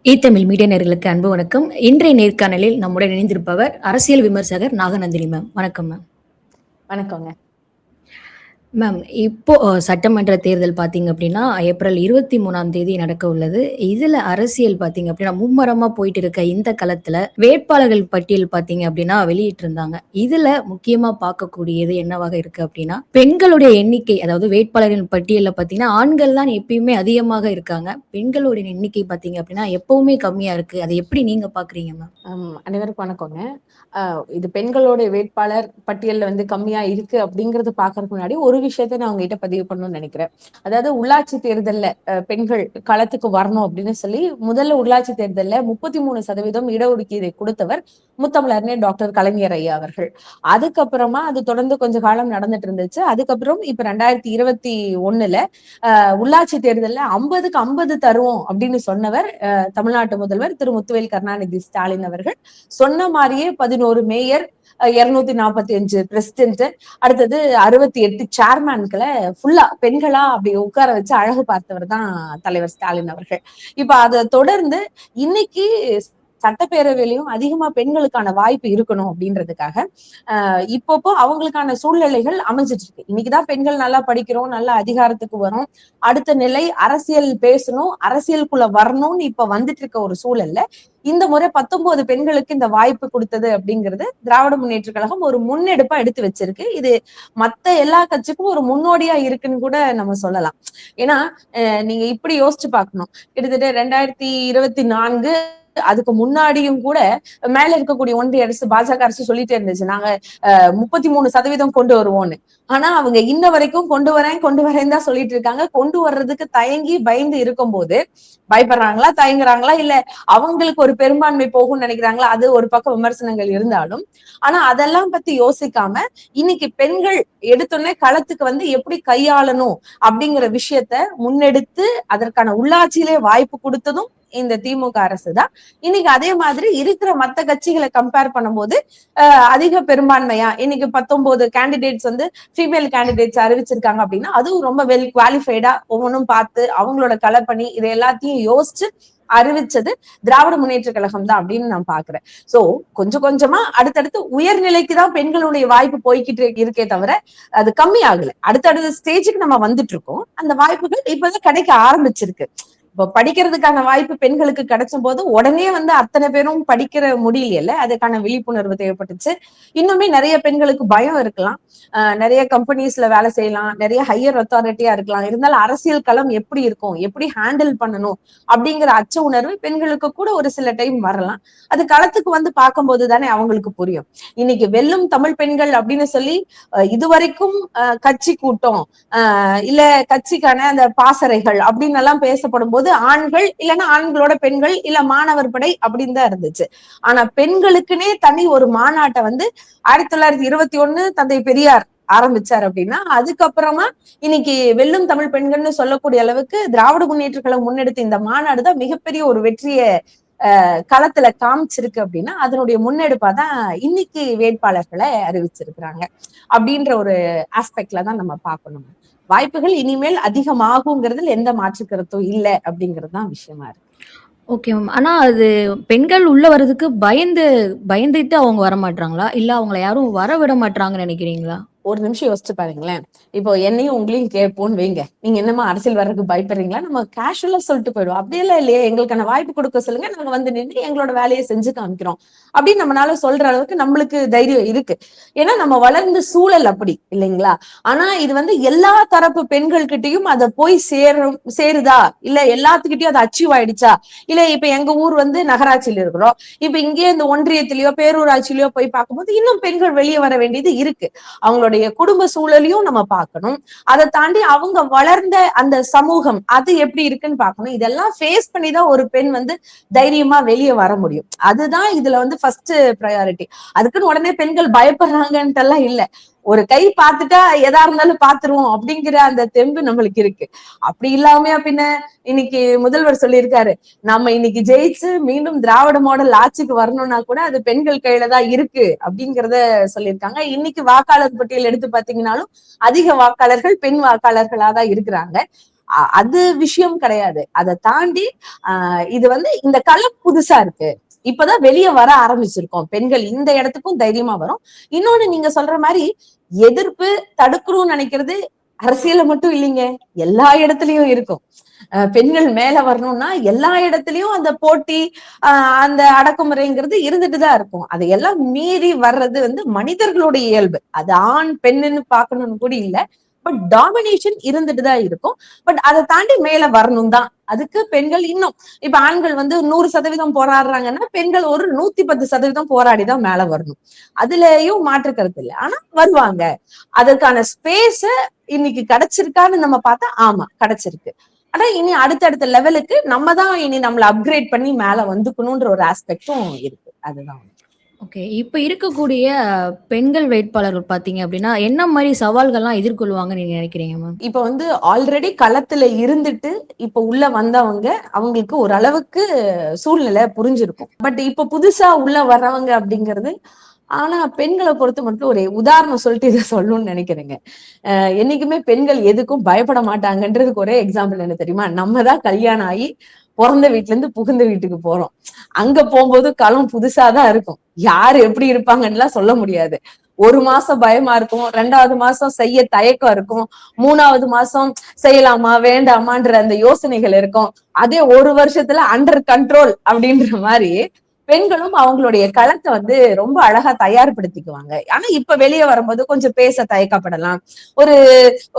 Tamil media நேயர்களுக்கு அன்பு வணக்கம். இன்றைய நேர்காணலில் நம்முடன் இணைந்திருப்பவர் அரசியல் விமர்சகர் நாகநந்தினி மேம். வணக்கம் மேம். வணக்கங்க. மேம், இப்போ சட்டமன்ற தேர்தல் பார்த்தீங்க அப்படின்னா, ஏப்ரல் 23ஆம் தேதி நடக்க உள்ளது. இதுல அரசியல் பார்த்தீங்க அப்படின்னா, மும்மரமா போயிட்டு இருக்க இந்த களத்துல வேட்பாளர்கள் பட்டியல் பார்த்தீங்க அப்படின்னா வெளியிட்டிருந்தாங்க. இதுல முக்கியமா பார்க்கக்கூடியது என்னவாக இருக்கு அப்படின்னா, பெண்களுடைய எண்ணிக்கை, அதாவது வேட்பாளர்கள் பட்டியல்ல பார்த்தீங்கன்னா, ஆண்கள் தான் எப்பயுமே அதிகமாக இருக்காங்க. பெண்களுடைய எண்ணிக்கை பார்த்தீங்க அப்படின்னா, எப்பவுமே கம்மியா இருக்கு. அதை எப்படி நீங்க பார்க்குறீங்க மேம்? அனைவருக்கும் வணக்கங்க. இது பெண்களோட வேட்பாளர் பட்டியல்ல கம்மியா இருக்கு அப்படிங்கறது பாக்குறதுக்கு முன்னாடி ஒரு விஷயத்த நான் உங்ககிட்ட பதிவு பண்ணணும்னு நினைக்கிறேன். அதாவது உள்ளாட்சி தேர்தல்ல பெண்கள் களத்துக்கு வரணும் அப்படின்னு சொல்லி முதல்ல உள்ளாட்சி தேர்தல்ல 33% இடஒதுக்கீடு கொடுத்தவர் முத்தமிழர்னே டாக்டர் கலைஞர் ஐயா அவர்கள். அதுக்கப்புறமா அது தொடர்ந்து கொஞ்ச காலம் நடந்துட்டு இருந்துச்சு. அதுக்கப்புறம் இப்ப 2021ல உள்ளாட்சி தேர்தல்ல 50க்கு 50 தருவோம் அப்படின்னு சொன்னவர் தமிழ்நாட்டு முதல்வர் திரு முத்துவேல் கருணாநிதி ஸ்டாலின் அவர்கள். சொன்ன மாதிரியே 11 மேயர், 245 பிரசிடென்ட், அடுத்தது 68 சேர்மேன்களை ஃபுல்லா பெண்களா அப்படி உட்கார வச்சு அழகு பார்த்தவர் தான் தலைவர் ஸ்டாலின் அவர்கள். இப்ப அதை தொடர்ந்து இன்னைக்கு சட்டப்பேரவையிலையும் அதிகமா பெண்களுக்கான வாய்ப்பு இருக்கணும் அப்படின்றதுக்காக இப்பப்போ அவங்களுக்கான சூழ்நிலைகள் அமைஞ்சிட்டு இருக்கு. இன்னைக்குதான் பெண்கள் நல்லா படிக்கிறோம், நல்லா அதிகாரத்துக்கு வரும், அடுத்த நிலை அரசியல் பேசணும், அரசியலுக்குள்ள வரணும்னு இப்ப வந்துட்டு இருக்க ஒரு சூழல்ல இந்த முறை 19 பெண்களுக்கு இந்த வாய்ப்பு கொடுத்தது அப்படிங்கிறது திராவிட முன்னேற்ற கழகம் ஒரு முன்னெடுப்பா எடுத்து வச்சிருக்கு. இது மத்த எல்லா கட்சிக்கும் ஒரு முன்னோடியா இருக்குன்னு கூட நம்ம சொல்லலாம். ஏன்னா நீங்க இப்படி யோசிச்சு பார்க்கணும். கிட்டத்தட்ட 2024 அதுக்கு முன்னாடியும் கூட மேல இருக்கக்கூடிய ஒன்றிய அரசு, பாஜக அரசு சொல்லிட்டே இருந்துச்சு, நாங்க 33% கொண்டு வருவோம்னு. ஆனா அவங்க இன்ன வரைக்கும் கொண்டு வரேன் தான் சொல்லிட்டு இருக்காங்க. கொண்டு வர்றதுக்கு தயங்கி பயந்து இருக்கும் போது பயப்படுறாங்களா, தயங்குறாங்களா, இல்ல அவங்களுக்கு ஒரு பெரும்பான்மை போகும்னு நினைக்கிறாங்களா, அது ஒரு பக்கம் விமர்சனங்கள் இருந்தாலும், ஆனா அதெல்லாம் பத்தி யோசிக்காம இன்னைக்கு பெண்கள் எடுத்தோடனே களத்துக்கு எப்படி கையாளணும் அப்படிங்கிற விஷயத்த முன்னெடுத்து அதற்கான உள்ளாட்சியிலே வாய்ப்பு கொடுத்ததும் இந்த திமுக அரசு தான். இன்னைக்கு அதே மாதிரி இருக்கிற மத்த கட்சிகளை கம்பேர் பண்ணும்போது அதிக பெரும்பான்மையா இன்னைக்கு 19 கேண்டிடேட்ஸ் ஃபீமேல் கேண்டிடேட்ஸ் அறிவிச்சிருக்காங்க அப்படின்னா அதுவும் ரொம்ப வெல் குவாலிஃபைடா ஒவ்வொன்றும் பார்த்து அவங்களோட கலப்பணி இதை எல்லாத்தையும் யோசிச்சு அறிவிச்சது திராவிட முன்னேற்ற கழகம் தான் அப்படின்னு நான் பாக்குறேன். சோ கொஞ்சம் கொஞ்சமா அடுத்தடுத்து உயர்நிலைக்கு தான் பெண்களுடைய வாய்ப்பு போய்கிட்டு இருக்கே தவிர அது கம்மி ஆகல. அடுத்தடுத்த ஸ்டேஜுக்கு நம்ம வந்துட்டு இருக்கோம். அந்த வாய்ப்புகள் இப்பதான் கிடைக்க ஆரம்பிச்சிருக்கு. இப்போ படிக்கிறதுக்கான வாய்ப்பு பெண்களுக்கு கிடைச்ச போது உடனே அத்தனை பேரும் படிக்கிற முடியல, அதுக்கான விழிப்புணர்வு தேவைப்பட்டுச்சு. இன்னுமே நிறைய பெண்களுக்கு பயம் இருக்கலாம், நிறைய கம்பெனிஸ்ல வேலை செய்யலாம், நிறைய ஹையர் அத்தாரிட்டியா இருக்கலாம், இருந்தாலும் அரசியல் களம் எப்படி இருக்கும், எப்படி ஹேண்டில் பண்ணணும் அப்படிங்கிற அச்ச உணர்வு பெண்களுக்கு கூட ஒரு சில டைம் வரலாம். அது களத்துக்கு பார்க்கும்போது தானே அவங்களுக்கு புரியும். இன்னைக்கு வெல்லும் தமிழ் பெண்கள் அப்படின்னு சொல்லி இதுவரைக்கும் கட்சி கூட்டம் இல்ல கட்சிக்கான அந்த பாசறைகள் அப்படின்னு எல்லாம் பேசப்படும் போது ஆண்கள் இல்லைன்னா ஆண்களோட பெண்கள் இல்ல மாணவர் படை அப்படின்னு தான் இருந்துச்சு. ஆனா பெண்களுக்குன்னே தனி ஒரு மாநாட்டை 1921 தந்தை பெரியார் ஆரம்பிச்சார் அப்படின்னா அதுக்கப்புறமா இன்னைக்கு வெல்லும் தமிழ் பெண்கள்னு சொல்லக்கூடிய அளவுக்கு திராவிட முன்னேற்ற கழகம் முன்னெடுத்த இந்த மாநாடு தான் மிகப்பெரிய ஒரு வெற்றியை களத்துல காமிச்சிருக்கு. அப்படின்னா அதனுடைய முன்னெடுப்பா தான் இன்னைக்கு வேட்பாளர்களை அறிவிச்சிருக்கிறாங்க அப்படின்ற ஒரு ஆஸ்பெக்ட்ல தான் நம்ம பார்க்கணும். வாய்ப்புகள் இனிமேல் அதிகமாகுங்கிறதுல எந்த மாற்று கருத்தும் இல்லை அப்படிங்கிறது தான் விஷயமா இருக்கு. Okay ma'am. ஆனா அது பெண்கள் உள்ள வர்றதுக்கு பயந்துட்டு அவங்க வரமாட்றாங்களா? இல்ல அவங்கள யாரும் வர விட மாட்றாங்கன்னு நினைக்கிறீங்களா? ஒரு நிமிஷம் யோசிச்சு பாருங்களேன். இப்போ என்னையும் உங்களையும் கேட்போன்னு வைங்க, நீங்க என்னமா அரசியல் வர்றதுக்கு பயப்படுறீங்களா, நம்ம கேஷுவலா சொல்லிட்டு போயிடுவோம். அப்படியெல்லாம் இல்லையே, எங்களுக்கான வாய்ப்பு கொடுக்க சொல்லுங்க, நாங்க நின்று எங்களோட வேலையை செஞ்சு காமிக்கிறோம் அப்படின்னு நம்மளால சொல்ற அளவுக்கு நம்மளுக்கு தைரியம் இருக்கு. ஏன்னா நம்ம வளர்ந்த சூழல் அப்படி இல்லைங்களா. ஆனா இது எல்லா தரப்பு பெண்கள் கிட்டையும் அதை போய் சேருதா, இல்ல எல்லாத்துக்கிட்டையும் அது அச்சீவ் ஆயிடுச்சா, இல்ல இப்ப எங்க ஊர் நகராட்சியில இருக்கிறோம், இப்ப இங்கே இந்த ஒன்றியத்திலயோ பேரூராட்சியிலயோ போய் பார்க்கும்போது இன்னும் பெண்கள் வெளியே வர வேண்டியது இருக்கு. அவங்களுடைய குடும்ப சூழலையும் நம்ம பார்க்கணும். அதை தாண்டி அவங்க வளர்ந்த அந்த சமூகம் அது எப்படி இருக்குன்னு பார்க்கணும். இதெல்லாம் ஃபேஸ் பண்ணிதான் ஒரு பெண் தைரியமா வெளியே வர முடியும். அதுதான் இதுல ஃபர்ஸ்ட் ப்ரையாரிட்டி. அதுக்குன்னு உடனே பெண்கள் பயப்படுறாங்கன்ட்டு எல்லாம் இல்ல. ஒரு கை பார்த்துட்டா எதா இருந்தாலும் பாத்துருவோம் அப்படிங்கிற அந்த தெம்பு நம்மளுக்கு இருக்கு. அப்படி இல்லாமையா பின்ன இன்னைக்கு முதல்வர் சொல்லியிருக்காரு, நம்ம இன்னைக்கு ஜெயிச்சு மீண்டும் திராவிட மாடல் ஆட்சிக்கு வரணும்னா கூட அது பெண்கள் கையில தான் இருக்கு அப்படிங்கிறத சொல்லியிருக்காங்க. இன்னைக்கு வாக்காளர் பட்டியல் எடுத்து பாத்தீங்கன்னாலும் அதிக வாக்காளர்கள் பெண் வாக்காளர்களா தான் இருக்கிறாங்க. அது விஷயம் கிடையாது. அதை தாண்டி இது வந்து இந்த களம் புதுசா இருக்கு, இப்பதான் வெளியே வர ஆரம்பிச்சிருக்கோம் பெண்கள், இந்த இடத்துக்கும் தைரியமா வரும். இன்னொன்னு நீங்க சொல்ற மாதிரி எதிர்ப்பு தடுக்கணும்னு நினைக்கிறது அரசியல மட்டும் இல்லைங்க, எல்லா இடத்துலயும் இருக்கும். பெண்கள் மேல வரணும்னா எல்லா இடத்துலயும் அந்த போட்டி, அந்த அடக்குமுறைங்கிறது இருந்துட்டுதான் இருக்கும். அதையெல்லாம் மீறி வர்றது வந்து மனிதர்களுடைய இயல்பு. அது ஆண் பெண்ணுன்னு பார்க்கணும்னு கூட இல்ல, பட் டாமினேஷன் இருந்துட்டுதான் இருக்கும். பட் அதை தாண்டி மேல வரணும் தான். அதுக்கு பெண்கள் இன்னும், இப்ப ஆண்கள் வந்து 100% போராடுறாங்கன்னா பெண்கள் ஒரு 110% போராடிதான் மேல வரணும். அதுலயும் மாற்று கருத்து இல்லை, ஆனா வருவாங்க. அதற்கான ஸ்பேஸ இன்னைக்கு கிடைச்சிருக்கான்னு நம்ம பார்த்தா ஆமா கிடைச்சிருக்கு. ஆனா இனி அடுத்தடுத்த லெவலுக்கு நம்ம தான் இனி நம்மள அப்கிரேட் பண்ணி மேல வந்துக்கணும்ன்ற ஒரு ஆஸ்பெக்டும் இருக்கு. அதுதான். ஓகே. இப்ப இருக்கக்கூடிய பெண்கள் வேட்பாளர்கள் பார்த்தீங்க அப்படின்னா, என்ன மாரி சவால்கள்லாம் எதிர்கொள்வாங்கன்னு நீங்க நினைக்கிறீங்க மேம்? இப்ப வந்து ஆல்ரெடி களத்துல இருந்துட்டு இப்ப உள்ள வந்தவங்க, அவங்களுக்கு ஓரளவுக்கு சூழ்நிலை புரிஞ்சிருக்கும். பட் இப்ப புதுசா உள்ள வர்றவங்க அப்படிங்கிறது, ஆனா பெண்களை பொறுத்த மட்டும் ஒரு உதாரணம் சொல்லிட்டு இதை சொல்லணும்னு நினைக்கிறேங்க. என்னைக்குமே பெண்கள் எதுக்கும் பயப்பட மாட்டாங்கன்றதுக்கு ஒரே எக்ஸாம்பிள் என்ன தெரியுமா? நம்ம தான் கல்யாணம் ஆகி பிறந்த வீட்டுல இருந்து புகுந்த வீட்டுக்கு போறோம். அங்க போகும்போது களம் புதுசாதான் இருக்கும். யாரு எப்படி இருப்பாங்கன்னு சொல்ல முடியாது. ஒரு மாசம் பயமா இருக்கும், 2வது மாசம் செய்ய தயக்கம் இருக்கும், 3வது மாசம் செய்யலாமா வேண்டாமான்ற அந்த யோசனைகள் இருக்கும். அதே ஒரு வருஷத்துல அண்டர் கண்ட்ரோல் அப்படின்ற மாதிரி பெண்களும் அவங்களுடைய களத்தை வந்து ரொம்ப அழகா தயார்படுத்திக்குவாங்க. ஆனா இப்ப வெளியே வரும்போது கொஞ்சம் பேச தயக்கப்படலாம். ஒரு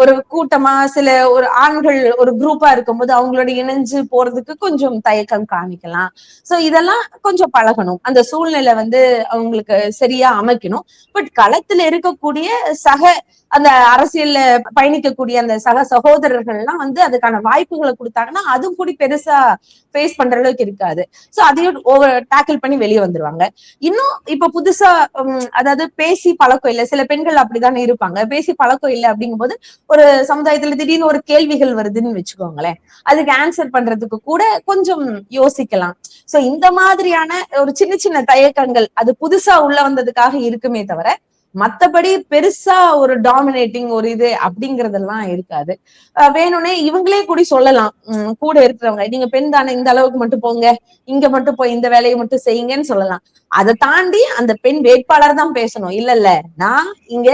ஒரு கூட்டமா சில ஒரு ஆண்கள் ஒரு குரூப்பா இருக்கும்போது அவங்களோட இணைஞ்சு போறதுக்கு கொஞ்சம் தயக்கம் காமிக்கலாம். சோ இதெல்லாம் கொஞ்சம் பழகணும், அந்த சூழ்நிலை வந்து அவங்களுக்கு சரியா அமைக்கணும். பட் களத்துல இருக்கக்கூடிய சக அந்த அரசியல்ல பயணிக்கக்கூடிய அந்த சக சகோதரர்கள் எல்லாம் வந்து அதுக்கான வாய்ப்புகளை கொடுத்தாங்கன்னா அதுவும் கூடி பெருசா ஃபேஸ் பண்ற அளவுக்கு இருக்காது. சோ அதையும் டேக்கிள் பண்ணி வெளியே வந்துருவாங்க. இன்னும் இப்ப புதுசா அதாவது பேசி பழக்கம் இல்லை, சில பெண்கள் அப்படித்தானே இருப்பாங்க, பேசி பழக்கம் இல்லை அப்படிங்கும்போது ஒரு சமுதாயத்துல திடீர்னு ஒரு கேள்விகள் வருதுன்னு வச்சுக்கோங்களேன், அதுக்கு ஆன்சர் பண்றதுக்கு கூட கொஞ்சம் யோசிக்கலாம். சோ இந்த மாதிரியான ஒரு சின்ன சின்ன தயக்கங்கள் அது புதுசா உள்ள வந்ததுக்காக இருக்குமே தவிர, மத்தபடி பெருசா ஒரு டாமினேட்டிங் ஒரு இது அப்படிங்கறதெல்லாம் இருக்காது. வேணும்னே இவங்களே கூட சொல்லலாம், கூட இருக்கிறவங்க, நீங்க பெண் தானே இந்த அளவுக்கு மட்டும் போங்க, இங்க மட்டும் போய் இந்த வேலையை மட்டும் செய்யுங்கன்னு சொல்லலாம். அதை தாண்டி அந்த பெண் வேட்பாளர் தான் பேசணும். இல்ல இல்ல, நான் இங்க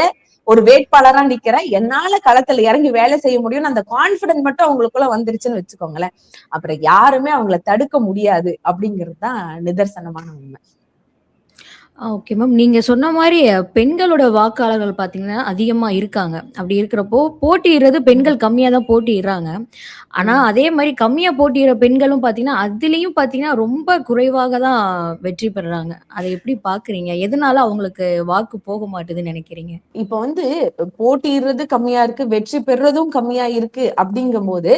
ஒரு வேட்பாளரா நிக்கிறேன், என்னால களத்துல இறங்கி வேலை செய்ய முடியும்னு அந்த கான்பிடன்ட் மட்டும் அவங்களுக்குள்ள வந்துருச்சுன்னு வச்சுக்கோங்களேன், அப்புறம் யாருமே அவங்கள தடுக்க முடியாது அப்படிங்கிறது தான் நிதர்சனமான உண்மை. Okay ma'am. நீங்க சொன்ன மாரி பெண்களோட வாக்காளர்கள் பார்த்தீங்கன்னா, அதிகமா இருக்காங்க. அப்படி இருக்கிறப்போ, போட்டியிடுறது பெண்கள் கம்மியா தான் போட்டியிடுறாங்க. ஆனா, அதே மாரி கம்மியா போட்டியிடுற பெண்களும் பார்த்தீங்கன்னா, அதிலயும் பார்த்தீங்கன்னா, ரொம்ப குறைவாக தான் வெற்றி பெறுறாங்க. அத எப்படி பார்க்குறீங்க? எதனால அவங்களுக்கு வாக்கு போக மாட்டுதுன்னு நெனைக்கிறீங்க? இப்ப வந்து போட்டியிடுறது கம்மியா இருக்கு, வெற்றி பெறுறதும் கம்மியா இருக்கு அப்படிங்கும்போது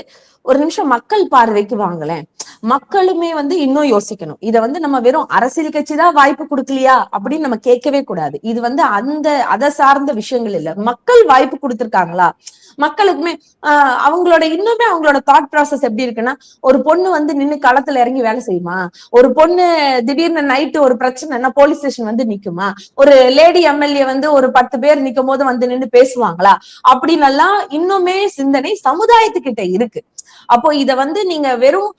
ஒரு நிமிஷம் மக்கள் பார்வைக்கு வாங்கலேன். மக்களுமே வந்து இன்னும் யோசிக்கணும். இத வந்து நம்ம வெறும் அரசியல் கட்சி தான் வாய்ப்பு கொடுக்கலையா அப்படின்னு நம்ம கேட்கவே கூடாது. இது வந்து அதை சார்ந்த விஷயங்கள் இல்ல, மக்கள் வாய்ப்பு கொடுத்திருக்காங்களா? மக்களுக்குமே அவங்களோட இன்னுமே அவங்களோட தாட் ப்ராசஸ் எப்படி இருக்குன்னா, ஒரு பொண்ணு வந்து நின்னு களத்துல இறங்கி வேலை செய்யுமா? ஒரு பொண்ணு திடீர்னு நைட்டு ஒரு பிரச்சனைனா போலீஸ் ஸ்டேஷன் வந்து நிக்குமா? ஒரு லேடி எம்எல்ஏ வந்து ஒரு 10 பேர் நிக்கும் போது வந்து நின்னு பேசுவாங்களா? அப்படின்னு எல்லாம் இன்னுமே சிந்தனை சமுதாயத்துக்கிட்ட இருக்கு. அப்போ இத வந்து நீங்க வெறும்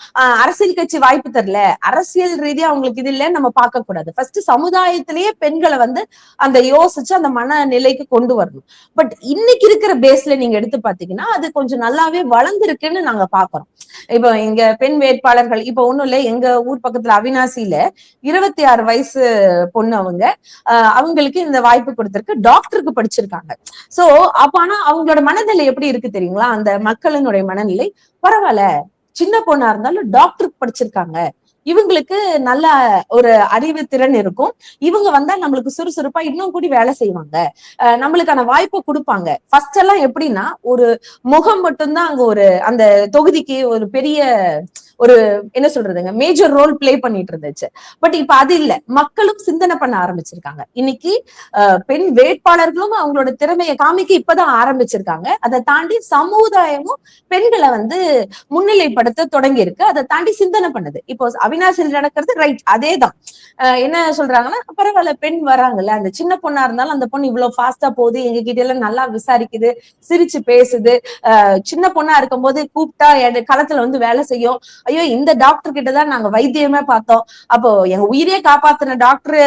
அரசியல் கட்சி வாய்ப்பு தரல, அரசியல் ரீதியா அவங்களுக்கு இது இல்லைன்னு நம்ம பார்க்க கூடாது. ஃபர்ஸ்ட் சமுதாயத்திலேயே பெண்களை வந்து அந்த யோசிச்சு அந்த மனநிலைக்கு கொண்டு வரணும். பட் இன்னைக்கு இருக்கிற பேஸ்ல நீங்க எடுத்து பாத்தீங்கன்னா அது கொஞ்சம் நல்லாவே வளர்ந்துருக்குன்னு நாங்க பாக்குறோம். இப்ப இங்க பெண் வேட்பாளர்கள் இப்ப ஒண்ணும் இல்ல, எங்க ஊர் பக்கத்துல அவினாசியில 26 வயசு பொண்ணு அவங்க, அவங்களுக்கு இந்த வாய்ப்பு கொடுத்திருக்கு, டாக்டருக்கு படிச்சிருக்காங்க. சோ அப்ப ஆனா அவங்களோட மனநிலை எப்படி இருக்கு தெரியுங்களா? அந்த மக்களினுடைய மனநிலை, பரவாயில்ல சின்ன பொண்ணா இருந்தாலும் டாக்டருக்கு படிச்சிருக்காங்க, இவங்களுக்கு நல்ல ஒரு அறிவு திறன் இருக்கும், இவங்க வந்தா நம்மளுக்கு சுறுசுறுப்பா இன்னும் கூடி வேலை செய்வாங்க, நம்மளுக்கான வாய்ப்பை கொடுப்பாங்க. ஃபர்ஸ்ட் எல்லாம் எப்படின்னா ஒரு முகம் மட்டும்தான் அங்க ஒரு அந்த தொகுதிக்கு ஒரு பெரிய ஒரு என்ன சொல்றதுங்க மேஜர் ரோல் பிளே பண்ணிட்டு இருந்துச்சு. பட் இப்ப அது இல்ல, மக்களும் சிந்தனை பண்ண ஆரம்பிச்சிருக்காங்க. இன்னைக்கு பெண் வேட்பாளர்களும் அவங்களோட திறமையை காமிக்க இப்பதான் ஆரம்பிச்சிருக்காங்க. அதை தாண்டி சமுதாயமும் பெண்களை வந்து முன்னிலைப்படுத்த தொடங்கி இருக்கு. அதை தாண்டி சிந்தனை பண்ணுது. இப்போ அவினாசியில் நடக்கிறது ரைட், அதேதான். என்ன சொல்றாங்கன்னா, பரவாயில்ல பெண் வராங்கல்ல, அந்த சின்ன பொண்ணா இருந்தாலும் அந்த பொண்ணு இவ்வளவு ஃபாஸ்டா போகுது, எங்க கிட்ட எல்லாம் நல்லா விசாரிக்குது, சிரிச்சு பேசுது. சின்ன பொண்ணா இருக்கும் போது கூப்பிட்டா களத்துல வந்து வேலை செய்யும். ஐயோ இந்த டாக்டர் கிட்டதான் நாங்க வைத்தியமே பார்த்தோம், அப்போ எங்க உயிரே காப்பாத்தின டாக்டர்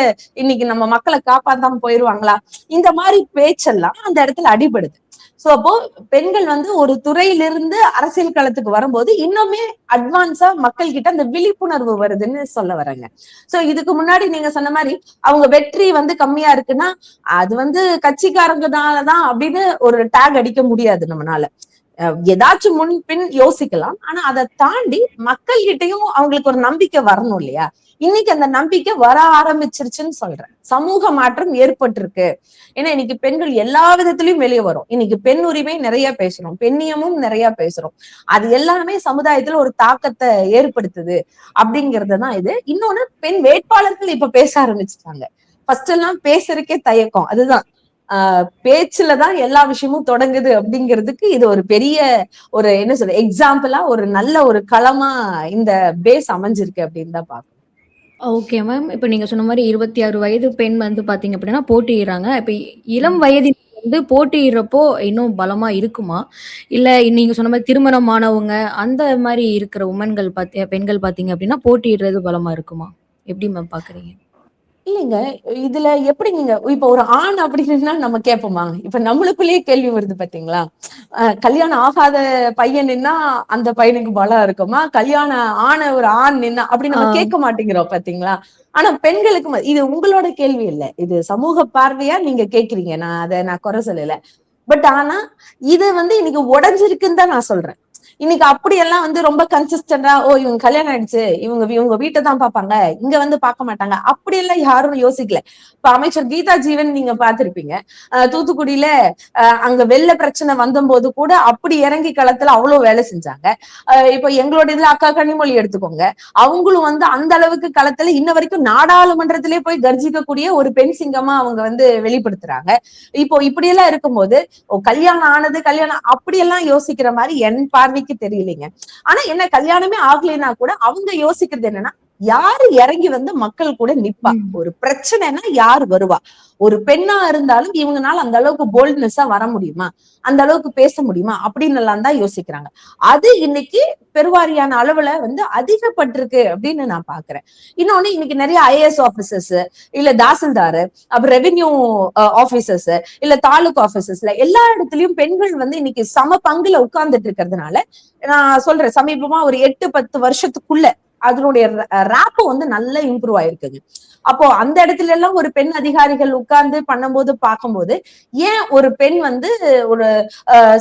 இன்னைக்கு நம்ம மக்களை காப்பாத்தாம போயிருவாங்களா? இந்த மாதிரி பேச்செல்லாம் அந்த இடத்துல அடிபடுது. சோ அப்போ பெண்கள் வந்து ஒரு துறையிலிருந்து அரசியல் களத்துக்கு வரும்போது இன்னுமே அட்வான்ஸா மக்கள் கிட்ட அந்த விழிப்புணர்வு வருதுன்னு சொல்ல வரேங்க. சோ இதுக்கு முன்னாடி நீங்க சொன்ன மாதிரி அவங்க வெற்றி வந்து கம்மியா இருக்குன்னா அது வந்து கட்சிக்காரங்கனாலதான் அப்படின்னு ஒரு டேக் அடிக்க முடியாது நம்மளால. ஏதாச்சும் முன் பின் யோசிக்கலாம். ஆனா அதை தாண்டி மக்கள் கிட்டையும் அவங்களுக்கு ஒரு நம்பிக்கை வரணும் இல்லையா? இன்னைக்கு அந்த நம்பிக்கை வர ஆரம்பிச்சிருச்சுன்னு சொல்றேன். சமூக மாற்றம் ஏற்பட்டிருக்கு. ஏன்னா இன்னைக்கு பெண்கள் எல்லா விதத்திலயும் வெளியே வரும். இன்னைக்கு பெண் உரிமை நிறைய பேசுறோம், பெண்ணியமும் நிறைய பேசுறோம். அது எல்லாமே சமுதாயத்துல ஒரு தாக்கத்தை ஏற்படுத்துது அப்படிங்கறதுதான் இது. இன்னொன்னு, பெண் வேட்பாளர்கள் இப்ப பேச ஆரம்பிச்சுட்டாங்க. ஃபர்ஸ்ட் எல்லாம் பேசுறதுக்கே தயக்கம். அதுதான் பேச்சுலதான் எல்லா விஷயமும் தொடங்குது அப்படிங்கிறதுக்கு இது ஒரு பெரிய ஒரு என்ன சொல்ற எக்ஸாம்பிளா ஒரு நல்ல ஒரு களமா இந்த பேஸ் அமைஞ்சிருக்கு அப்படின்னு தான் பாக்கணும். Okay ma'am. இப்ப நீங்க சொன்ன மாரி 26 வயது பெண் வந்து பார்த்தீங்க அப்படின்னா போட்டியிடுறாங்க. இப்ப இளம் வயதில் வந்து போட்டியிடுறப்போ இன்னும் பலமா இருக்குமா? இல்ல நீங்க சொன்ன மாரி திருமணமானவங்க அந்த மாரி இருக்கிற பெண்கள் பார்த்தீங்க அப்படின்னா போட்டியிடுறது பலமா இருக்குமா? எப்படி மேம் பார்க்குறீங்க? இல்லைங்க, இதுல எப்படி நீங்க இப்ப ஒரு ஆண் அப்படின்னா நம்ம கேட்போமா? இப்ப நம்மளுக்குள்ளேயே கேள்வி வருது பாத்தீங்களா? கல்யாணம் ஆகாத பையன் நின்னா அந்த பையனுக்கு பலம் இருக்குமா? கல்யாணம் ஆன ஒரு ஆண் நின்னா அப்படி நம்ம கேட்க மாட்டேங்கிறோம் பாத்தீங்களா? ஆனா பெண்களுக்கு இது உங்களோட கேள்வி இல்ல, இது சமூக பார்வையா நீங்க கேக்குறீங்க. நான் குறை சொல்லல. பட் ஆனா இது வந்து இன்னைக்கு உடைஞ்சிருக்குன்னு தான் நான் சொல்றேன். இன்னைக்கு அப்படியெல்லாம் வந்து ரொம்ப கன்சிஸ்டன்டா இவங்க கல்யாணம் ஆயிடுச்சு, இவங்க வீட்டை தான் பார்ப்பாங்க, இங்க வந்து பார்க்க மாட்டாங்க, அப்படியெல்லாம் யாரும் யோசிக்கல. இப்ப அமைச்சர் கீதா ஜீவன் நீங்க பார்த்திருப்பீங்க. தூத்துக்குடியில அங்க வெள்ள பிரச்சனை வந்தபோது கூட அப்படி இறங்கி களத்துல அவ்வளவு வேலை செஞ்சாங்க. இப்ப எங்களோட இதுல அக்கா கனிமொழி எடுத்துக்கோங்க, அவங்களும் வந்து அந்த அளவுக்கு களத்துல இன்ன வரைக்கும் நாடாளுமன்றத்திலே போய் கர்ஜிக்கக்கூடிய ஒரு பெண் சிங்கமா அவங்க வந்து வெளிப்படுத்துறாங்க. இப்போ இப்படியெல்லாம் இருக்கும்போது கல்யாணம் ஆனது கல்யாணம் அப்படியெல்லாம் யோசிக்கிற மாதிரி என் பார்வைக்கு தெரியலைங்க. ஆனா என்ன, கல்யாணமே ஆகலைன்னா கூட அவங்க யோசிக்கிறது என்னன்னா, யாரு இறங்கி வந்து மக்கள் கூட நிப்பா, ஒரு பிரச்சனைனா யாரு வருவா, ஒரு பெண்ணா இருந்தாலும் இவங்கனால அந்த அளவுக்கு போல்ட்னஸா வர முடியுமா, அந்த அளவுக்கு பேச முடியுமா அப்படின்னு எல்லாம் தான் யோசிக்கிறாங்க. அது இன்னைக்கு பெருவாரியான அளவுல வந்து அதிகப்பட்டிருக்கு அப்படின்னு நான் பாக்குறேன். இன்னொன்னு, இன்னைக்கு நிறைய ஐஏஎஸ் ஆபீசர்ஸ், இல்ல தாசில்தார், அப்புறம் ரெவென்யூ ஆபீசர்ஸ், இல்ல தாலுக் ஆபீசர்ஸ்ல எல்லா இடத்துலயும் பெண்கள் வந்து இன்னைக்கு சம பங்குல உட்கார்ந்துட்டு இருக்கிறதுனால நான் சொல்றேன், சமீபமா ஒரு 8-10 வருஷத்துக்குள்ள அதனுடைய ரேப் வந்து நல்லா இம்ப்ரூவ் ஆயிருக்குங்க. அப்போ அந்த இடத்துல எல்லாம் ஒரு பெண் அதிகாரிகள் உட்கார்ந்து பண்ணும்போது பார்க்கும்போது, ஏன் ஒரு பெண் வந்து ஒரு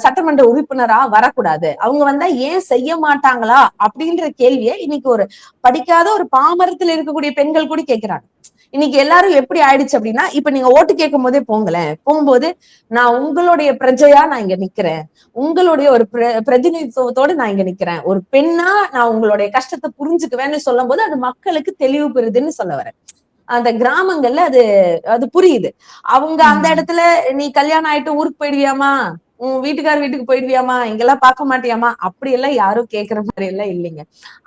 சட்டமன்ற உறுப்பினரா வரக்கூடாது, அவங்க வந்தா ஏன் செய்ய மாட்டாங்களா அப்படின்ற கேள்வியை இன்னைக்கு ஒரு படிக்காத ஒரு பாமரத்துல இருக்கக்கூடிய பெண்கள் கூட கேட்கிறாங்க. இன்னைக்கு எல்லாரும் எப்படி ஆயிடுச்சு அப்படின்னா, இப்ப நீங்க ஓட்டு கேட்கும் போதே போகும்போது நான் உங்களுடைய பிரஜையா நான் இங்க நிக்கிறேன், உங்களுடைய ஒரு பிரதிநிதித்துவத்தோட நான் இங்க நிக்கிறேன், ஒரு பெண்ணா நான் உங்களுடைய கஷ்டத்தை புரிஞ்சுக்குவேன்னு சொல்லும் போது அது மக்களுக்கு தெளிவு பெறுதுன்னு சொல்ல வரேன். அந்த கிராமங்கள்ல அது அது புரியுது. அவங்க அந்த இடத்துல நீ கல்யாணம் ஆயிட்டு ஊருக்கு போயிடுவியாமா, உன் வீட்டுக்கு போயிடுவியாமா, இங்கெல்லாம் பார்க்க மாட்டியாமா, அப்படி எல்லாம் யாரும் கேக்குற மாதிரி எல்லாம் இல்லைங்க.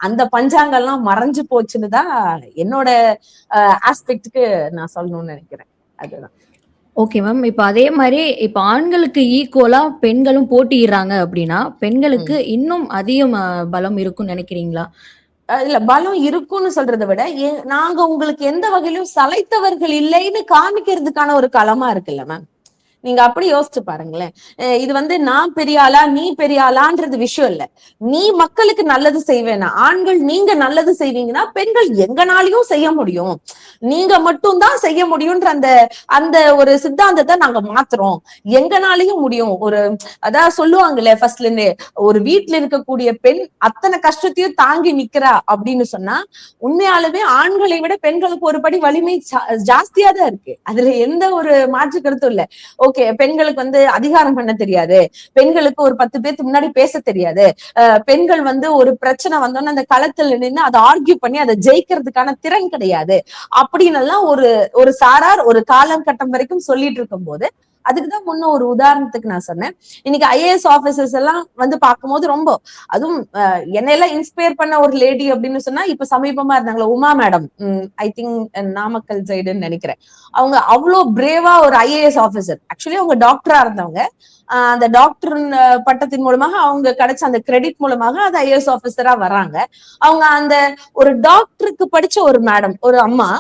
அந்த பஞ்சாங்கெல்லாம் மறைஞ்சு போச்சுன்னு தான் என்னோட ஆஸ்பெக்டுக்கு நான் சொல்லணும்னு நினைக்கிறேன். அதுதான். Okay ma'am. இப்ப அதே மாரி இப்ப ஆண்களுக்கு ஈக்குவலா பெண்களும் போட்டியிடுறாங்க அப்படின்னா, பெண்களுக்கு இன்னும் அதிகம் பலம் இருக்கும்னு நினைக்கிறீங்களா? இல்ல, பலம் இருக்கும்னு சொல்றதை விட நாங்க உங்களுக்கு எந்த வகையிலும் சளைத்தவர்கள் இல்லைன்னு காமிக்கிறதுக்கான ஒரு களமா இருக்குல்ல மேம். நீங்க அப்படி யோசிச்சு பாருங்களேன். இது வந்து நான் பெரிய ஆளா நீ பெரிய ஆளான்றது விஷயம் இல்ல. நீ மக்களுக்கு நல்லது செய்வேனா, ஆண்கள் நீங்க நல்லது செய்வீங்கன்னா பெண்கள் எங்கனாலையும் செய்ய முடியும். நீங்க மட்டும் தான் செய்ய முடியும்ன்ற அந்த அந்த ஒரு சித்தாந்தத்தை நாங்க மாத்துறோம், எங்கனாலையும் முடியும். ஒரு அதான் சொல்லுவாங்கல்ல ஃபர்ஸ்ட்ல இருந்தே, ஒரு வீட்டுல இருக்கக்கூடிய பெண் அத்தனை கஷ்டத்தையும் தாங்கி நிக்கிறா அப்படின்னு சொன்னா உண்மையாலுமே ஆண்களை விட பெண்களுக்கு ஒரு படி வலிமை ஜாஸ்தியா தான் இருக்கு. அதுல எந்த ஒரு மாற்று கருத்தும் இல்ல. ஓகே, பெண்களுக்கு வந்து அதிகாரம் பண்ண தெரியாது, பெண்களுக்கு ஒரு 10 பேருக்கு முன்னாடி பேச தெரியாது, பெண்கள் வந்து ஒரு பிரச்சனை வந்தோம்னா அந்த களத்துல நின்று அதை ஆர்கியூ பண்ணி அதை ஜெயிக்கிறதுக்கான திறன் கிடையாது அப்படின்னு எல்லாம் ஒரு ஒரு சாரார் ஒரு காலம் கட்டம் வரைக்கும் சொல்லிட்டு இருக்கும் போது, அதுக்குதான் முன்ன ஒரு உதாரணத்துக்கு நான் சொன்னேன். இன்னைக்கு ஐஏஎஸ் ஆபீசர்ஸ் எல்லாம் வந்து பார்க்கும்போது ரொம்ப, அதுவும் என்னையெல்லாம் இன்ஸ்பயர் பண்ண ஒரு லேடி அப்படின்னு சொன்னா இப்ப சமீபமா இருந்தாங்களா Uma madam, I think Namakkal சைடுன்னு நினைக்கிறேன். அவங்க அவ்வளோ பிரேவா ஒரு ஐஏஎஸ் ஆபீசர், ஆக்சுவலி அவங்க டாக்டரா இருந்தவங்க, அந்த டாக்டர் பட்டத்தின் மூலமாக அவங்க கிடைச்ச அந்த கிரெடிட் மூலமாக அது ஐஏஎஸ் ஆபீசரா வர்றாங்க. அவங்க அந்த ஒரு டாக்டருக்கு படிச்ச ஒரு மேடம், ஒரு அம்மா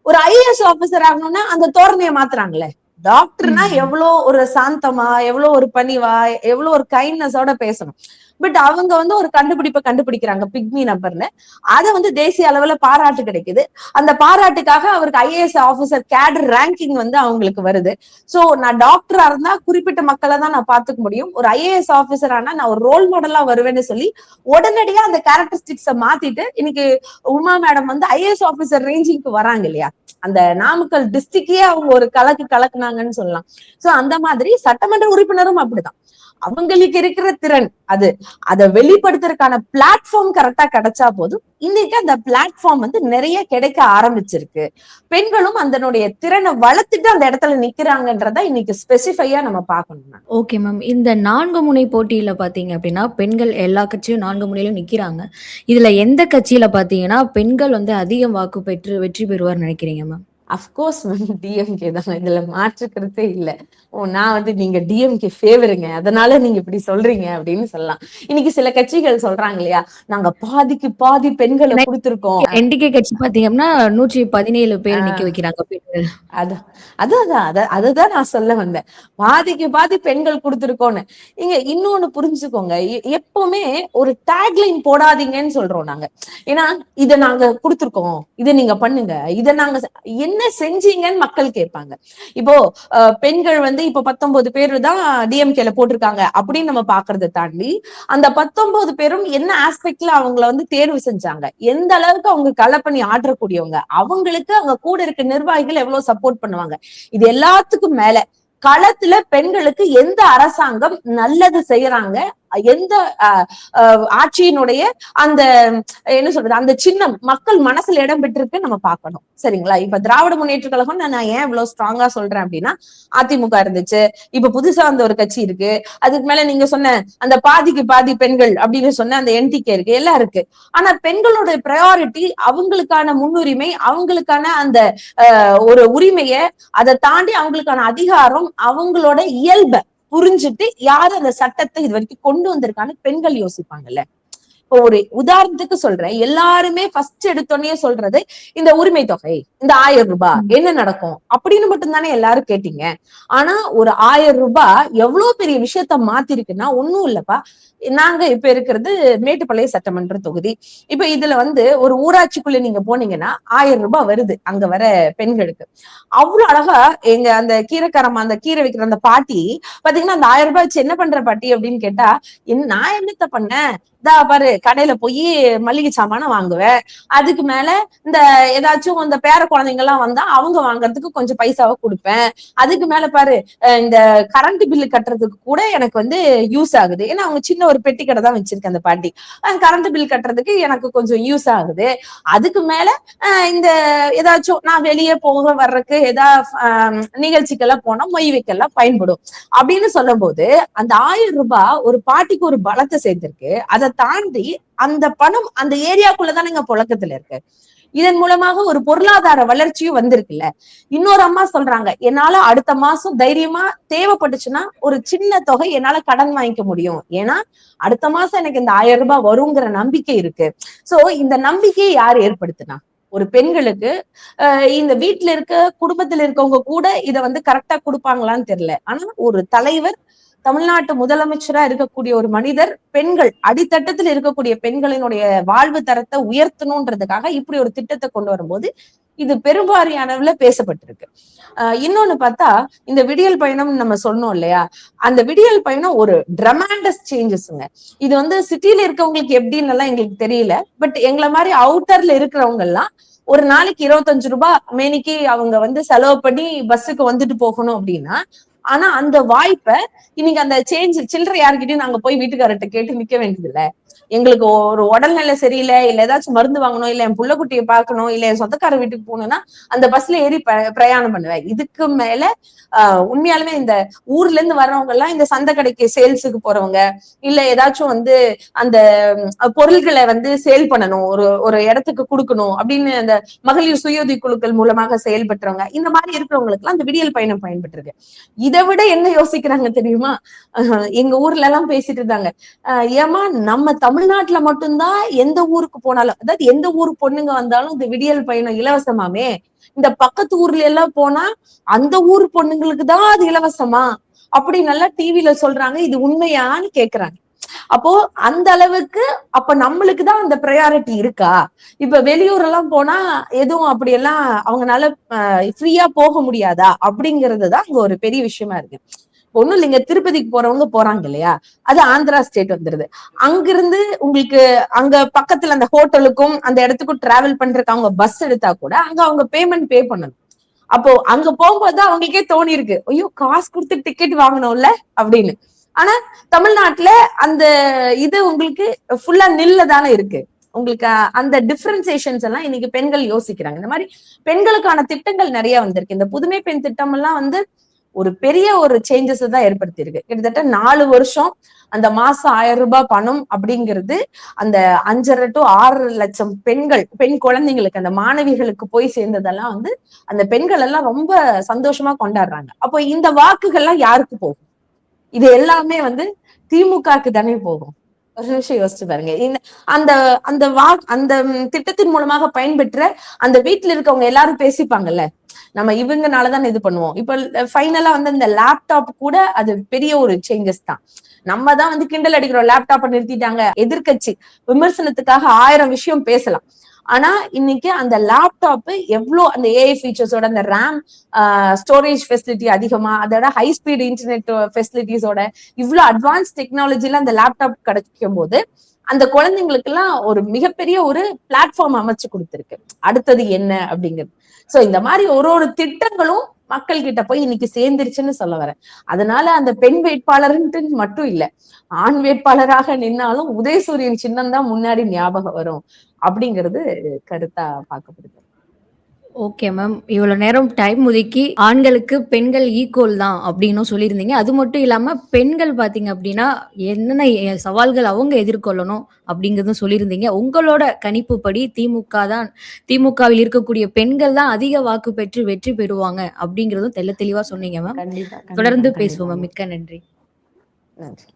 ஒரு ஐஏஎஸ் ஆபீசர் ஆகணும்னா அந்த தோரணையை மாத்துறாங்களே. டாக்டர்னா எவ்வளவு ஒரு சாந்தமா, எவ்வளவு ஒரு பணிவா, எவ்வளவு ஒரு கைண்ட்னஸோட பேசணும். பட் அவங்க வந்து ஒரு கண்டுபிடிப்பை கண்டுபிடிக்கிறாங்க, பிக்மி நம்பர்னு. அதை வந்து தேசிய அளவுல பாராட்டு கிடைக்குது. அந்த பாராட்டுக்காக அவருக்கு ஐஏஎஸ் ஆபீசர் கேடர் ரேங்கிங் வந்து அவங்களுக்கு வருது. சோ நான் டாக்டரா இருந்தா குறிப்பிட்ட மக்களை தான் நான் பாத்துக்க முடியும், ஒரு ஐஏஎஸ் ஆபீசர் ஆனா நான் ஒரு ரோல் மாடலா வருவேன்னு சொல்லி உடனடியா அந்த கேரக்டரிஸ்டிக்ஸ மாத்திட்டு இன்னைக்கு உமா மேடம் வந்து ஐஏஎஸ் ஆபீசர் ரேஞ்சிங்க்கு வராங்க இல்லையா. அந்த நாமக்கல் டிஸ்ட்ரிக்டே அவங்க ஒரு கலக்குனாங்கன்னு சொல்லலாம். சோ அந்த மாதிரி சட்டமன்ற உறுப்பினரும் அப்படிதான். அவங்களுக்கு இருக்கிற திறன் அது, அதை வெளிப்படுத்துறதுக்கான பிளாட்ஃபார்ம் கரெக்டா கிடைச்சா போதும். இன்னைக்கு அந்த பிளாட்ஃபார்ம் வந்து நிறைய கிடைக்க ஆரம்பிச்சிருக்கு. பெண்களும் அதனுடைய திறனை வளர்த்துட்டு அந்த இடத்துல நிக்கிறாங்கன்றத இன்னைக்கு ஸ்பெசிஃபையா நம்ம பார்க்கணும். Okay ma'am. இந்த 4 முனை போட்டியில பாத்தீங்க அப்படின்னா பெண்கள் எல்லா கட்சியும் 4 முனையிலும் நிக்கிறாங்க. இதுல எந்த கட்சியில பாத்தீங்கன்னா பெண்கள் வந்து அதிகம் வாக்கு பெற்று வெற்றி பெறுவார் நினைக்கிறீங்க மேம்? அப்கோர்ஸ் டிஎம்கே தான், இதுல மாற்றுக்கிறதே இல்ல. நான் வந்து நீங்க டிஎம்கே ஃபேவருங்க அதனால நீங்க இப்படி சொல்றீங்க அப்படின்னு சொல்லலாம். இன்னைக்கு சில கட்சிகள் சொல்றாங்க இல்லையா, நாங்க பாதிக்கு பாதி பெண்களை கொடுத்திருக்கோம். என்டிகே கட்சி பாத்தீங்கன்னா 117 பேர் நிக்க வைக்கிறாங்க பெண்கள். அதுதான் நான் சொல்ல வந்தேன், பாதிக்கு பாதி பெண்கள் கொடுத்திருக்கோம்னு. இங்க இன்னொன்னு புரிஞ்சுக்கோங்க, எப்பவுமே ஒரு டேக்லைன் போடாதீங்கன்னு சொல்றோம் நாங்க. ஏன்னா இதை நாங்க கொடுத்திருக்கோம், இதை நீங்க பண்ணுங்க, இதை நாங்க என்ன செஞ்சீங்கன்னு மக்கள் கேட்பாங்க. இப்போ பெண்கள் வந்து இப்ப 19 பேர் தான் டிஎம்கேல போட்டிருக்காங்க அப்படின்னு நம்ம பாக்குறதை தாண்டி அந்த 19 பேரும் என்ன ஆஸ்பெக்ட்ல அவங்கள வந்து தேர்வு செஞ்சாங்க, எந்த அளவுக்கு அவங்க களப்பணி ஆற்றக்கூடியவங்க, அவங்களுக்கு அவங்க கூட இருக்க நிர்வாகிகள் எவ்வளவு சப்போர்ட் பண்ணுவாங்க, இது எல்லாத்துக்கும் மேல களத்துல பெண்களுக்கு எந்த அரசாங்கம் நல்லது செய்யறாங்க, எந்த ஆட்சியினுடைய அந்த என்ன சொல்றது அந்த சின்னம் மக்கள் மனசுல இடம் பெற்றிருக்கு நம்ம பார்க்கணும். சரிங்களா? இப்ப திராவிட முன்னேற்ற கழகம் நான் ஏன் இவ்வளவு ஸ்ட்ராங்கா சொல்றேன் அப்படின்னா, அதிமுக இருந்துச்சு, இப்ப புதுசா அந்த ஒரு கட்சி இருக்கு, அதுக்கு மேல நீங்க சொன்ன அந்த பாதிக்கு பாதி பெண்கள் அப்படின்னு சொன்ன அந்த என்டிகே இருக்கு, எல்லாம் இருக்கு. ஆனா பெண்களோட ப்ரையாரிட்டி, அவங்களுக்கான முன்னுரிமை, அவங்களுக்கான அந்த ஒரு உரிமையை, அதை தாண்டி அவங்களுக்கான அதிகாரம், அவங்களோட இயல்பை புரிஞ்சுட்டு யாரு அந்த சட்டத்தை இது வரைக்கும் கொண்டு வந்திருக்கான்னு பெண்கள் யோசிப்பாங்கல்ல. இப்போ ஒரு உதாரணத்துக்கு சொல்றேன், எல்லாருமே ஃபர்ஸ்ட் எடுத்தோடனே சொல்றது இந்த உரிமை தொகை, இந்த 1000 ரூபாய் என்ன நடக்கும் அப்படின்னு மட்டும் தானே எல்லாரும் கேட்டீங்க. ஆனா ஒரு 1000 ரூபாய் எவ்வளவு பெரிய விஷயத்த மாத்திருக்குன்னா, ஒண்ணும் இல்லப்பா, நாங்க இப்ப இருக்கிறது மேட்டுப்பாளையம் சட்டமன்ற தொகுதி. இப்ப இதுல வந்து ஒரு ஊராட்சிக்குள்ள நீங்க போனீங்கன்னா 1000 ரூபாய் வருது அங்க வர பெண்களுக்கு. அவ்வளவு அழகா எங்க அந்த கீரைக்காரமா, அந்த கீரை வைக்கிற அந்த பாட்டி பாத்தீங்கன்னா, அந்த 1000 ரூபாய் வச்சு என்ன பண்ற பாட்டி அப்படின்னு கேட்டா, நான் என்னத்த பண்ணேன், பாரு கடையில போய் மளிகை சாமான வாங்குவேன், அதுக்கு மேல இந்த ஏதாச்சும் இந்த பேர குழந்தைங்க எல்லாம் வந்தா அவங்க வாங்குறதுக்கு கொஞ்சம் பைசாவை கொடுப்பேன், அதுக்கு மேல பாரு இந்த கரண்ட் பில்லு கட்டுறதுக்கு கூட எனக்கு வந்து யூஸ் ஆகுது, ஏன்னா அவங்க சின்ன ஒரு பெட்டி கடை தான் வச்சிருக்கேன் அந்த பாட்டி, கரண்ட் பில் கட்டுறதுக்கு எனக்கு கொஞ்சம் யூஸ் ஆகுது, அதுக்கு மேல இந்த ஏதாச்சும் நான் வெளியே போக வர்றதுக்கு ஏதாவது நிகழ்ச்சிக்கெல்லாம் போனா மொய் வைக்கெல்லாம் பயன்படும் அப்படின்னு சொல்லும் போது அந்த 1000 ரூபாய் ஒரு பாட்டிக்கு ஒரு பலத்தை சேர்த்திருக்கு. அதை தாண்டி அந்த பணம் அந்த ஏரியாக்குள்ளதான் எங்க புழக்கத்துல இருக்கு. இதன் மூலமாக ஒரு பொருளாதார வளர்ச்சியும் வந்திருக்குல்ல. இன்னொரு அம்மா சொல்றாங்க, என்னால அடுத்த மாசம் தைரியமா தேவைப்பட்டுச்சுன்னா ஒரு சின்ன தொகை என்னால கடன் வாங்கிக்க முடியும், ஏன்னா அடுத்த மாசம் எனக்கு இந்த 1000 ரூபாய் வருங்கிற நம்பிக்கை இருக்கு. சோ இந்த நம்பிக்கையை யார் ஏற்படுத்தினா? ஒரு பெண்களுக்கு இந்த வீட்டுல இருக்க குடும்பத்துல இருக்கவங்க கூட இதை வந்து கரெக்டா கொடுப்பாங்களான்னு தெரியல. ஆனா ஒரு தலைவர், தமிழ்நாட்டு முதலமைச்சரா இருக்கக்கூடிய ஒரு மனிதர், பெண்கள் அடித்தட்டத்தில் இருக்கக்கூடிய பெண்களினுடைய வாழ்வு தரத்தை உயர்த்தணும்ன்றதுக்காக இப்படி ஒரு திட்டத்தை கொண்டு வரும்போது இது பெரும்பாரியானவுல பேசப்பட்டிருக்கு. இன்னொன்னு பார்த்தா இந்த விடியல் பயணம் நம்ம சொன்னோம் இல்லையா, அந்த விடியல் பயணம் ஒரு ட்ரமாண்டஸ் சேஞ்சஸ்ங்க. இது வந்து சிட்டில இருக்கவங்களுக்கு எப்படின்னு எல்லாம் எங்களுக்கு தெரியல. பட் எங்களை மாதிரி அவுட்டர்ல இருக்கிறவங்க எல்லாம் ஒரு நாளைக்கு 25 ரூபாய் மேனிக்கு அவங்க வந்து செலவு பண்ணி பஸ்ஸுக்கு வந்துட்டு போகணும் அப்படின்னா, ஆனா அந்த வாய்ப்பை இன்னைக்கு அந்த சேஞ்ச் சில்லறை யாருக்கிட்டையும் நாங்க போய் வீட்டுக்காரர்கிட்ட கேட்டு நிக்க வேண்டியது இல்ல. எங்களுக்கு ஒரு உடல்நிலை சரியில்லை, இல்ல ஏதாச்சும் மருந்து வாங்கணும், இல்ல என் புள்ளக்குட்டியை பார்க்கணும், இல்ல என் சொந்தக்கார வீட்டுக்கு போகணும்னா அந்த பஸ்ல ஏறி பிரயாணம் பண்ணுவேன். இதுக்கு மேல உண்மையாலுமே இந்த ஊர்ல இருந்து வர்றவங்க எல்லாம் இந்த சந்தை கடைக்கு சேல்ஸுக்கு போறவங்க, இல்ல ஏதாச்சும் வந்து அந்த பொருள்களை வந்து சேல் பண்ணணும், ஒரு ஒரு இடத்துக்கு கொடுக்கணும் அப்படின்னு அந்த மகளிர் சுய குழுக்கள் மூலமாக செயல்பட்டுறவங்க, இந்த மாதிரி இருக்கிறவங்களுக்கு எல்லாம் அந்த விடியல் பயணம் பயன்பட்டு. இதை விட என்ன யோசிக்கிறாங்க தெரியுமா? எங்க ஊர்ல எல்லாம் பேசிட்டு இருந்தாங்க, ஏமா நம்ம தமிழ்நாட்டுல மட்டும்தான் எந்த ஊருக்கு போனாலும், அதாவது எந்த ஊர் பொண்ணுங்க வந்தாலும் இந்த விடியல் பயணம் இலவசமாமே, இந்த பக்கத்து ஊர்ல எல்லாம் போனா அந்த ஊர் பொண்ணுங்களுக்கு தான் அது இலவசமா அப்படி நல்லா டிவில சொல்றாங்க. இது உண்மையான்னு கேக்குறாங்க. அப்போ அந்த அளவுக்கு அப்ப நம்மளுக்குதான் அந்த ப்ரையாரிட்டி இருக்கா? இப்ப வெளியூர் எல்லாம் போனா எதுவும் அப்படி எல்லாம் அவங்கனால ஃப்ரீயா போக முடியாதா அப்படிங்கறதுதான் அங்க ஒரு பெரிய விஷயமா இருக்கு. ஒண்ணும் இல்லைங்க, திருப்பதிக்கு போறவங்க போறாங்க இல்லையா, அது ஆந்திரா ஸ்டேட் வந்துருது. அங்கிருந்து உங்களுக்கு அங்க பக்கத்துல அந்த ஹோட்டலுக்கும் அந்த இடத்துக்கும் டிராவல் பண்றதுக்கு அவங்க பஸ் எடுத்தா கூட அங்க அவங்க பேமெண்ட் பே பண்ணணும். அப்போ அங்க போகும்போதுதான் அவங்களுக்கே தோணி இருக்கு, ஐயோ காசு கொடுத்து டிக்கெட் வாங்கணும்ல அப்படின்னு. ஆனா தமிழ்நாட்டுல அந்த இது உங்களுக்கு ஃபுல்லா நில்ல தானே இருக்கு. உங்களுக்கு அந்த டிஃபரன்சியேஷன்ஸ் எல்லாம் இன்னைக்கு பெண்கள் யோசிக்கிறாங்க. இந்த மாதிரி பெண்களுக்கான திட்டங்கள் நிறைய வந்திருக்கு. இந்த புதுமை பெண் திட்டம் எல்லாம் வந்து ஒரு பெரிய ஒரு சேஞ்சஸ் தான் ஏற்படுத்தி இருக்கு. கிட்டத்தட்ட 4 வருஷம் அந்த மாசம் 1000 ரூபாய் பணம் அப்படிங்கிறது அந்த 5.5 to 6 லட்சம் பெண் குழந்தைங்களுக்கு, அந்த மாணவிகளுக்கு போய் சேர்ந்ததெல்லாம் வந்து அந்த பெண்கள் எல்லாம் ரொம்ப சந்தோஷமா கொண்டாடுறாங்க. அப்போ இந்த வாக்குகள்லாம் யாருக்கு போகும்? இது எல்லாமே வந்து திமுகக்கு தானே போகும். ஒரு நிமிஷம் யோசிச்சு பாருங்க. அந்த அந்த அந்த திட்டத்தின் மூலமாக பயன்பெற்ற அந்த வீட்டுல இருக்கவங்க எல்லாரும் பேசிப்பாங்கல்ல, நம்ம இவங்கனாலதான் இது பண்ணுவோம். இப்ப ஃபைனலா வந்து இந்த லேப்டாப் கூட அது பெரிய ஒரு சேஞ்சஸ் தான். நம்ம தான் வந்து கிண்டல் அடிக்கிறோம், லேப்டாப்பை நிறுத்திட்டாங்க. எதிர்கட்சி விமர்சனத்துக்காக 1000 விஷயம் பேசலாம். ஆனா இன்னைக்கு அந்த லேப்டாப் எவ்வளவு அந்த ஏஐ ஃபீச்சர்ஸோட, அந்த ரேம் ஸ்டோரேஜ் ஃபெசிலிட்டி அதிகமா, அதோட ஹை ஸ்பீட் இன்டர்நெட் ஃபெசிலிட்டிஸோட இவ்வளவு அட்வான்ஸ் டெக்னாலஜில அந்த லேப்டாப் கிடைக்கும் போது அந்த குழந்தைங்களுக்கு எல்லாம் ஒரு மிகப்பெரிய ஒரு பிளாட்ஃபார்ம் அமைச்சு கொடுத்திருக்கு. அடுத்தது என்ன அப்படிங்கிறது. சோ இந்த மாதிரி ஒரு திட்டங்களும் மக்கள் கிட்ட போய் இன்னைக்கு சேர்ந்துருச்சுன்னு சொல்ல வரேன். அதனால அந்த பெண் வேட்பாளர்ன்ட்டு மட்டும் இல்ல, ஆண் வேட்பாளராக நின்னாலும் உதயசூரியன் சின்னம் தான் முன்னாடி ஞாபகம் வரும் அப்படிங்கிறது கருத்தா பார்க்கப்படுது. Okay ma'am. இவ்வளவு நேரம் டைம் ஒதுக்கி ஆண்களுக்கு பெண்கள் ஈக்குவல் தான் அப்படின்னும் சொல்லியிருந்தீங்க. அது மட்டும் இல்லாம பெண்கள் பாத்தீங்க அப்படின்னா என்னென்ன சவால்கள் அவங்க எதிர்கொள்ளணும் அப்படிங்கறதும் சொல்லியிருந்தீங்க. உங்களோட கணிப்புப்படி திமுகவில் இருக்கக்கூடிய பெண்கள் தான் அதிக வாக்கு பெற்று வெற்றி பெறுவாங்க அப்படிங்கறதும் தெளிவா சொன்னீங்க மேம். தொடர்ந்து பேசுவோம் மேம். மிக்க நன்றி. நன்றி.